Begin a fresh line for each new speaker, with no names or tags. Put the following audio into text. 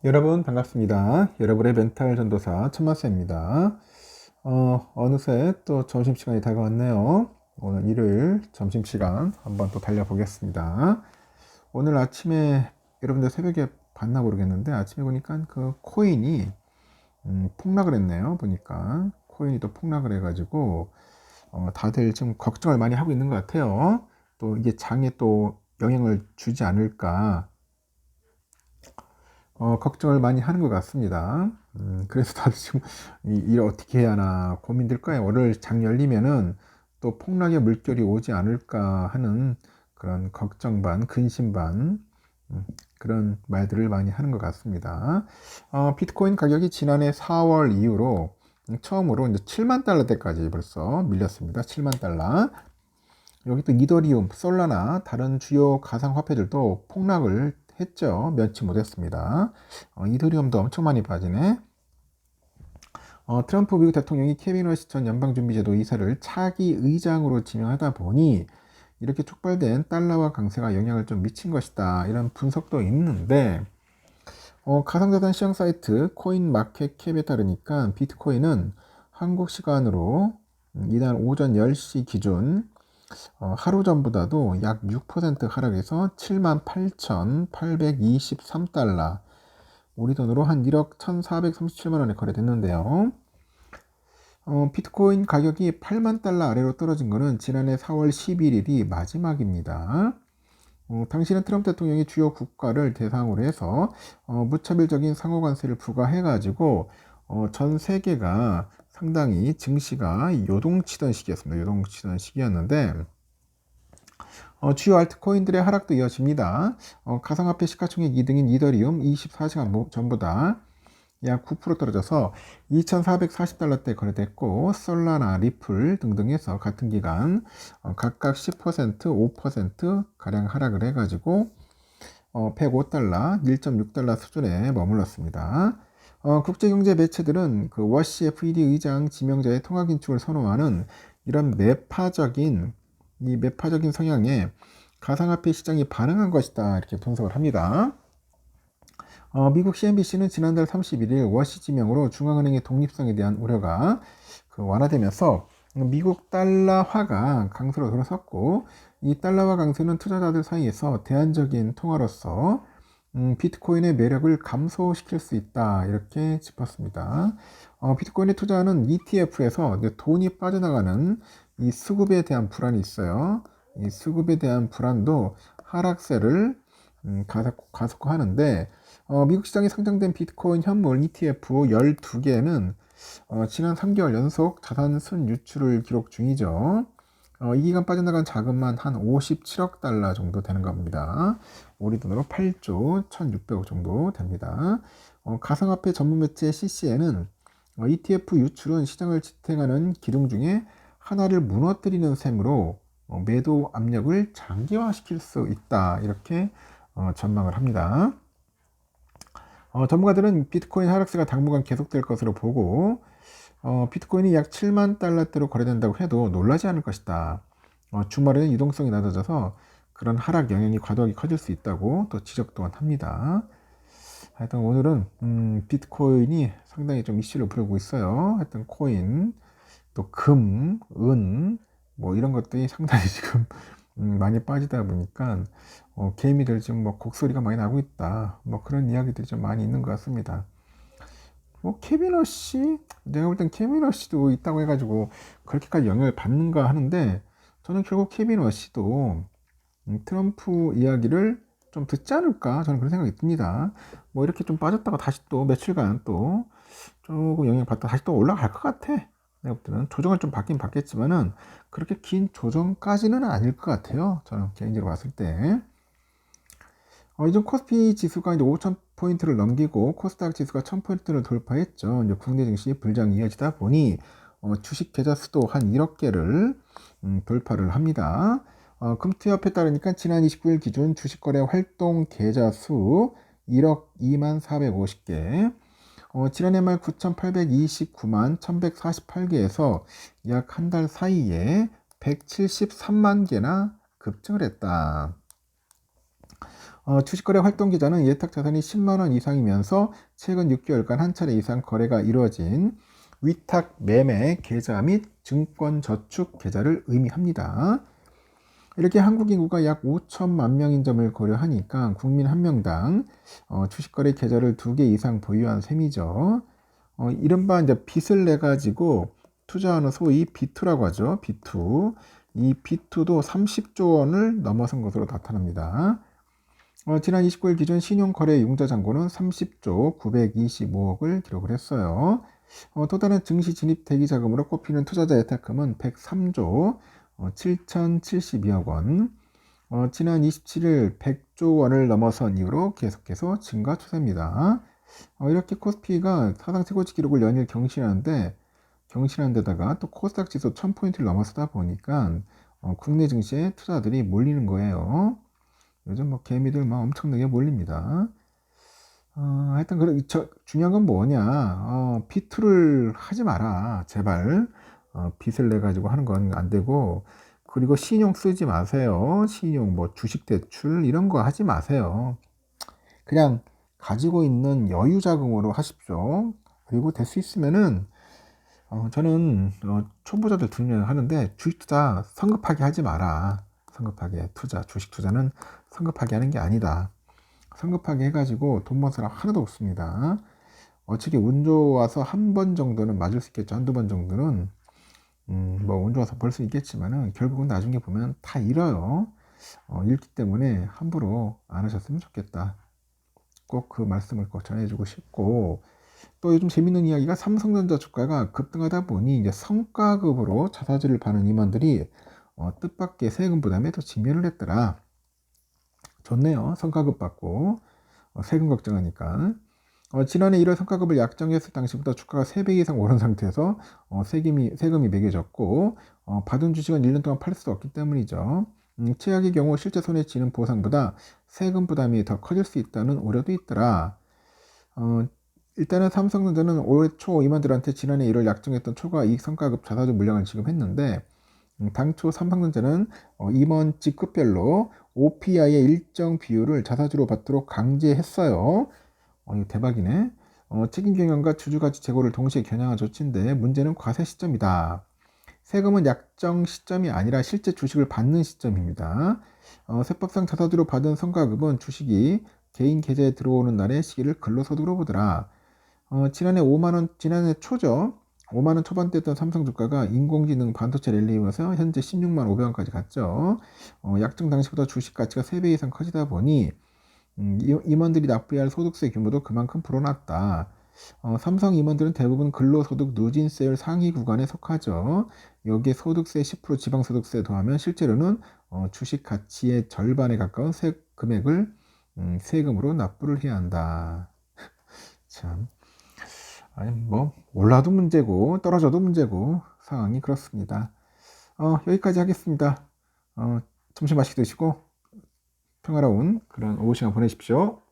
여러분 반갑습니다. 여러분의 멘탈 전도사 천마스입니다. 어느새 또 점심시간이 다가왔네요. 오늘 일요일 점심시간 한번 또 달려보겠습니다. 오늘 아침에 여러분들 새벽에 봤나 모르겠는데 아침에 보니까 그 코인이 폭락을 했네요. 보니까 코인이 또 폭락을 해가지고 다들 지금 걱정을 많이 하고 있는 것 같아요. 또 이게 장에 또 영향을 주지 않을까 걱정을 많이 하는 것 같습니다. 그래서 다들 지금 일 어떻게 해야 하나 고민될 거예요. 월요일 장 열리면은 또 폭락의 물결이 오지 않을까 하는 그런 걱정 반, 근심 반, 그런 말들을 많이 하는 것 같습니다. 비트코인 가격이 지난해 4월 이후로 처음으로 이제 7만 달러대까지 벌써 밀렸습니다. 7만 달러. 여기 또 이더리움, 솔라나 다른 주요 가상화폐들도 폭락을 했죠. 면치 못했습니다. 이더리움도 엄청 많이 빠지네. 트럼프 미국 대통령이 케빈 러시 전 연방준비제도 이사를 차기 의장으로 지명하다 보니 이렇게 촉발된 달러화 강세가 영향을 좀 미친 것이다. 이런 분석도 있는데 가상자산 시장 사이트 코인마켓캡에 따르니까 비트코인은 한국 시간으로 이날 오전 10시 기준 하루 전보다도 약 6% 하락해서 78,823달러, 우리 돈으로 한 1억 1,437만 원에 거래됐는데요. 비트코인 가격이 8만 달러 아래로 떨어진 것은 지난해 4월 11일이 마지막입니다. 당시는 트럼프 대통령이 주요 국가를 대상으로 해서 무차별적인 상호관세를 부과해가지고 전 세계가 상당히 증시가 요동치던 시기였습니다. 요동치던 시기였는데 주요 알트코인들의 하락도 이어집니다. 가상화폐 시가총액 2등인 이더리움 24시간 전보다 약 9% 떨어져서 2,440달러대 거래됐고, 솔라나, 리플 등등에서 같은 기간 각각 10%, 5%가량 하락을 해가지고 105달러, 1.6달러 수준에 머물렀습니다. 국제경제 매체들은 그 워시 FED 의장 지명자의 통화 긴축을 선호하는 이런 매파적인 성향에 가상화폐 시장이 반응한 것이다, 이렇게 분석을 합니다. 미국 CNBC는 지난달 31일 워시 지명으로 중앙은행의 독립성에 대한 우려가 완화되면서 미국 달러화가 강세로 들어섰고, 이 달러화 강세는 투자자들 사이에서 대안적인 통화로서 비트코인의 매력을 감소시킬 수 있다, 이렇게 짚었습니다. 비트코인에 투자하는 ETF에서 돈이 빠져나가는 이 수급에 대한 불안이 있어요. 이 수급에 대한 불안도 하락세를 가속화하는데, 미국 시장에 상장된 비트코인 현물 ETF 12개는 지난 3개월 연속 자산 순유출을 기록 중이죠. 이 기간 빠져나간 자금만 한 57억 달러 정도 되는 겁니다. 우리 돈으로 8조 1600억 정도 됩니다. 가상화폐 전문 매체 CCN은 ETF 유출은 시장을 지탱하는 기둥 중에 하나를 무너뜨리는 셈으로 매도 압력을 장기화시킬 수 있다, 이렇게 전망을 합니다. 전문가들은 비트코인 하락세가 당분간 계속될 것으로 보고, 비트코인이 약 7만 달러대로 거래된다고 해도 놀라지 않을 것이다. 주말에는 유동성이 낮아져서 그런 하락 영향이 과도하게 커질 수 있다고 또 지적 또한 합니다. 하여튼 오늘은 비트코인이 상당히 좀 이슈를 부르고 있어요. 하여튼 코인, 또 금, 은, 뭐 이런 것들이 상당히 지금 많이 빠지다 보니까 개미들 지금 뭐 곡소리가 많이 나고 있다, 뭐 그런 이야기들이 좀 많이 있는 것 같습니다. 뭐 케비너 씨, 내가 볼 땐 케비너 씨도 있다고 해가지고 그렇게까지 영향을 받는가 하는데, 저는 결국 케비너 씨도 트럼프 이야기를 좀 듣지 않을까, 저는 그런 생각이 듭니다. 뭐 이렇게 좀 빠졌다가 다시 또 며칠간 또 조금 영향 받다 다시 또 올라갈 것 같아. 내가 볼 때는 조정을 좀 받긴 받겠지만은 그렇게 긴 조정까지는 아닐 것 같아요. 저는 개인적으로 봤을 때. 이전 코스피 지수가 이제 5,000포인트를 넘기고 코스닥 지수가 1,000포인트를 돌파했죠. 이제 국내 증시 불장이 이어지다 보니 주식 계좌 수도 한 1억 개를 돌파를 합니다. 금투협에 따르니까 지난 29일 기준 주식거래 활동 계좌 수 1억 2만 450개, 지난해 말 9,829만 1,148개에서 약 한 달 사이에 173만 개나 급증을 했다. 주식거래 활동 계좌는 예탁 자산이 10만 원 이상이면서 최근 6개월간 한 차례 이상 거래가 이루어진 위탁 매매 계좌 및 증권 저축 계좌를 의미합니다. 이렇게 한국 인구가 약 5천만 명인 점을 고려하니까 국민 한 명당 주식거래 계좌를 2개 이상 보유한 셈이죠. 이른바 이제 빚을 내 가지고 투자하는 소위 B2라고 하죠. B2. 이 B2도 30조 원을 넘어선 것으로 나타납니다. 지난 29일 기준 신용거래 융자 잔고는 30조 925억을 기록을 했어요. 또 다른 증시 진입 대기 자금으로 꼽히는 투자자 예탁금은 103조 7,072억 원. 지난 27일 100조 원을 넘어선 이후로 계속해서 증가 추세입니다. 이렇게 코스피가 사상 최고치 기록을 연일 경신한 데다가 또 코스닥 지수 1000포인트를 넘어서다 보니까 국내 증시에 투자들이 몰리는 거예요. 요즘 뭐 개미들 막 엄청나게 몰립니다. 하여튼 중요한 건 뭐냐, 비투를 하지 마라 제발. 빚을 내 가지고 하는 건 안 되고, 그리고 신용 쓰지 마세요. 신용 뭐 주식 대출 이런 거 하지 마세요. 그냥 가지고 있는 여유 자금으로 하십시오. 그리고 될 수 있으면은 저는 초보자들 들으면 하는데, 주식 투자 성급하게 하지 마라. 성급하게 주식 투자는 성급하게 하는 게 아니다. 성급하게 해가지고 돈 번 사람 하나도 없습니다. 어차피 운 좋아서 한 번 정도는 맞을 수 있겠죠. 한두 번 정도는 뭐 운 좋아서 벌 수 있겠지만은 결국은 나중에 보면 다 잃어요. 잃기 때문에 함부로 안 하셨으면 좋겠다. 꼭 그 말씀을 꼭 전해주고 싶고, 또 요즘 재밌는 이야기가 삼성전자 주가가 급등하다 보니 이제 성과급으로 자사주를 파는 임원들이 뜻밖의 세금 부담에 더 직면을 했더라. 좋네요. 성과급 받고 세금 걱정하니까. 지난해 1월 성과급을 약정했을 당시보다 주가가 3배 이상 오른 상태에서 세금이 매겨졌고, 받은 주식은 1년 동안 팔 수 없기 때문이죠. 최악의 경우 실제 손해 지는 보상보다 세금 부담이 더 커질 수 있다는 우려도 있더라. 일단은 삼성전자는 올해 초 임원들한테 지난해 1월 약정했던 초과 이익 성과급 자사주 물량을 지급했는데, 당초 삼성전자는 임원 직급별로 OPI의 일정 비율을 자사주로 받도록 강제했어요. 이거 대박이네. 책임 경영과 주주가치 제고를 동시에 겨냥한 조치인데, 문제는 과세 시점이다. 세금은 약정 시점이 아니라 실제 주식을 받는 시점입니다. 세법상 자사주로 받은 성과급은 주식이 개인 계좌에 들어오는 날의 시기를 근로소득으로 보더라. 지난해 초죠. 5만원 초반대였던 삼성 주가가 인공지능 반도체 랠리이면서 현재 16만 500원까지 갔죠. 약정 당시보다 주식 가치가 3배 이상 커지다 보니 임원들이 납부해야 할 소득세 규모도 그만큼 불어났다. 삼성 임원들은 대부분 근로소득 누진세율 상위 구간에 속하죠. 여기에 소득세 10% 지방소득세 더하면 실제로는 주식 가치의 절반에 가까운 금액을 세금으로 납부를 해야 한다. 참, 아니 뭐 올라도 문제고 떨어져도 문제고 상황이 그렇습니다. 여기까지 하겠습니다. 점심 맛있게 드시고 평화로운 그런 오후 시간 보내십시오.